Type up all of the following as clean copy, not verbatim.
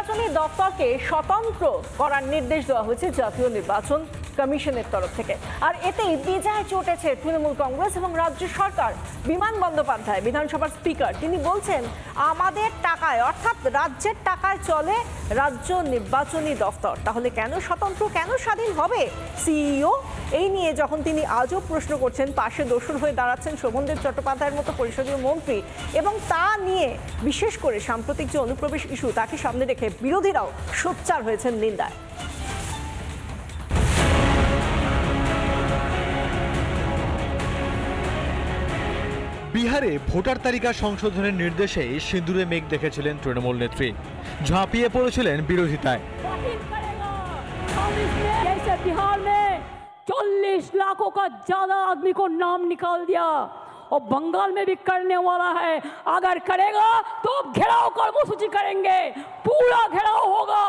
নির্বাচনী দপ্তরকে স্বতন্ত্র করার নির্দেশ দেওয়া হয়েছে জাতীয় নির্বাচন কমিশনের তরফ থেকে। আর এতেই বিজয় চটেছে তৃণমূল কংগ্রেস এবং রাজ্য সরকার। বিমান বন্দ্যোপাধ্যায় বিধানসভার স্পিকার, তিনি বলছেন আমাদের টাকায় অর্থাৎ রাজ্যের টাকায় চলে রাজ্য নির্বাচনী দপ্তর, তাহলে কেন স্বতন্ত্র, কেন স্বাধীন হবে সিইও? এই নিয়ে যখন তিনি আজও প্রশ্ন করছেন, পাশে দোসর হয়ে দাঁড়াচ্ছেন শোভনদেব চট্টোপাধ্যায়ের মতো পরিষদীয় মন্ত্রী, এবং তা নিয়ে বিশেষ করে সাম্প্রতিক যে অনুপ্রবেশ ইস্যু তাকে সামনে রেখে বিরোধীরাও সোচ্চার হয়েছেন নিন্দায়। বিহারে ভোটার তালিকা সংশোধনের নির্দেশে সিঁদুরে মেঘ দেখেছিলেন তৃণমূল নেত্রী, ঝাঁপিয়ে পড়েছিলেন বিরোধিতায়। बिहार में 40 लाखों का ज्यादा आदमी को नाम निकाल दिया और बंगाल में भी करने वाला है। अगर करेगा तो घेराव कर्मसूची करेंगे, पूरा घेराव होगा,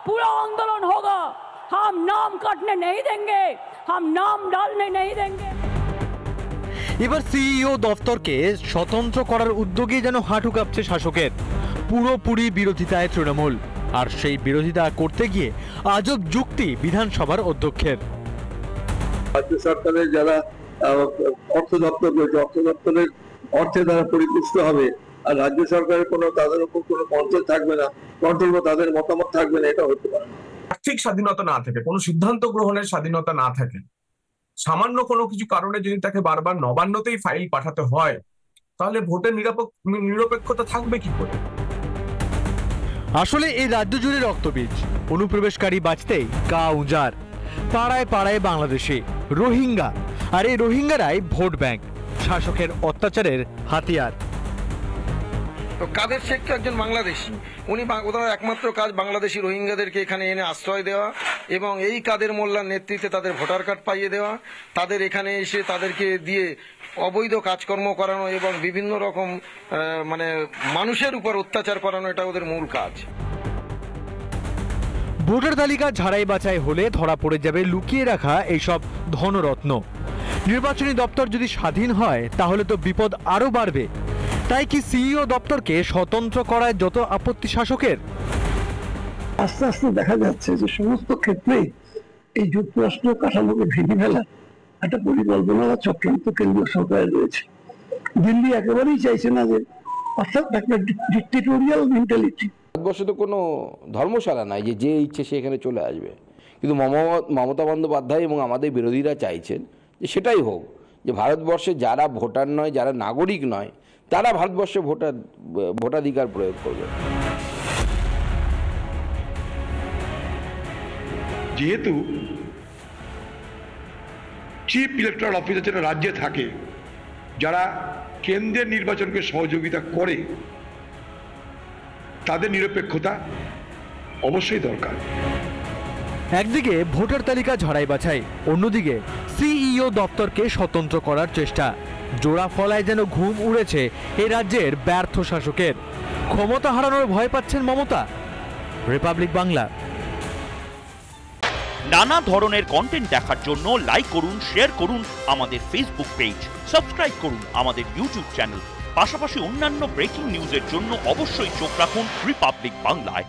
पूरा आंदोलन होगा। हम नाम काटने नहीं देंगे, हम नाम डालने नहीं देंगे। এবার সিইও দফতরকে স্বতন্ত্র করার উদ্যোগে যেন হাঁটু কাঁপছে শাসকের। পুরোপুরি বিরোধিতায় তৃণমূল, আর সেই বিরোধিতা করতে গিয়ে আজব যুক্তি বিধানসভার অধ্যক্ষের। রাজ্য সরকারের যারা অর্থ দপ্তর রয়েছে, অর্থ দপ্তরের অর্থে তারা পরিপুষ্ট হবে, আর রাজ্য সরকারের কোনো তাদের উপর কোনো কন্ট্রোল থাকবে না, কন্ট্রোল বা তাদের মতামত থাকবে না, এটা হতে পারে। আর্থিক স্বাধীনতা না থাকে, কোনো সিদ্ধান্ত গ্রহণের স্বাধীনতা না থাকে, সামান্য কোনো কিছু কারণে যদি তাকে বারবার নবান্নতেই ফাইল পাঠাতে হয়, তাহলে ভোটের নিরপেক্ষতা থাকবে কি করে? আসলে এই রাজ্য জুড়ে রক্তবীজ, অনুপ্রবেশকারী বাঁচতেই কা উজার, পাড়ায় পাড়ায় বাংলাদেশি, রোহিঙ্গা, আর এই রোহিঙ্গারাই ভোট ব্যাংক, শাসকের অত্যাচারের হাতিয়ার। তো কাদের শেখ তো একজন বাংলাদেশি, উনি ওনার একমাত্র কাজ বাংলাদেশি রোহিঙ্গাদেরকে এখানে এনে আশ্রয় দেওয়া এবং এই কাদের মোল্লার নেতৃত্বে তাদের ভোটার কার্ড পাইয়ে দেওয়া, তাদের এখানে এসে তাদেরকে দিয়ে অবৈধ কাজকর্ম করানো এবং বিভিন্ন রকম মানে মানুষের উপর অত্যাচার করানো, এটা ওদের মূল কাজ। ভোটার তালিকা ঝাড়াই বাছাই হলে ধরা পড়ে যাবে লুকিয়ে রাখা এইসব ধনরত্ন। নির্বাচনী দপ্তর যদি স্বাধীন হয় তাহলে তো বিপদ আরো বাড়বে। তাই কি সিইও দপ্তরকে স্বতন্ত্র করায় যত আপত্তি শাসকের? আস্তে আস্তে দেখা যাচ্ছে যে সমস্ত ক্ষেত্রে এই যুক্তরাষ্ট্র কাঠামোকে ভেঙে ফেলা একটা পরিকল্পনা বা চক্রান্ত কেন্দ্রীয় সরকারের রয়েছে। দিল্লি একেবারেই চাইছে না, যে অর্থাৎ একটা ডিক্টেটোরিয়াল মেন্টালিটি। ভারতবর্ষে তো কোনো ধর্মশালা নাই যে ইচ্ছে সে এখানে চলে আসবে, কিন্তু মমতা বন্দ্যোপাধ্যায় এবং আমাদের বিরোধীরা চাইছেন যে সেটাই হোক, যে ভারতবর্ষে যারা ভোটার নয়, যারা নাগরিক নয়, তারা ভারতবর্ষে ভোটাধিকার প্রয়োগ করবে। যেহেতু চিফ ইলেকটরাল অফিসার যারা রাজ্যে থাকে, যারা কেন্দ্রের নির্বাচনকে সহযোগিতা করে, তাদের নিরপেক্ষতা অবশ্যই দরকার। একদিকে ভোটার তালিকা ঝাড়াই বাছাই, অন্যদিকে সিইও দপ্তরকে স্বতন্ত্র করার চেষ্টা। জোড়া ফলায় যেন ঘুম উড়েছে এই রাজ্যের ব্যর্থ শাসকের। ক্ষমতা হারানোর ভয় পাচ্ছেন মমতা। রিপাবলিক বাংলা। নানা ধরনের কন্টেন্ট দেখার জন্য লাইক করুন, শেয়ার করুন আমাদের ফেসবুক পেজ, সাবস্ক্রাইব করুন আমাদের ইউটিউব চ্যানেল। পাশাপাশি অন্যান্য ব্রেকিং নিউজের জন্য অবশ্যই চোখ রাখুন রিপাবলিক বাংলায়।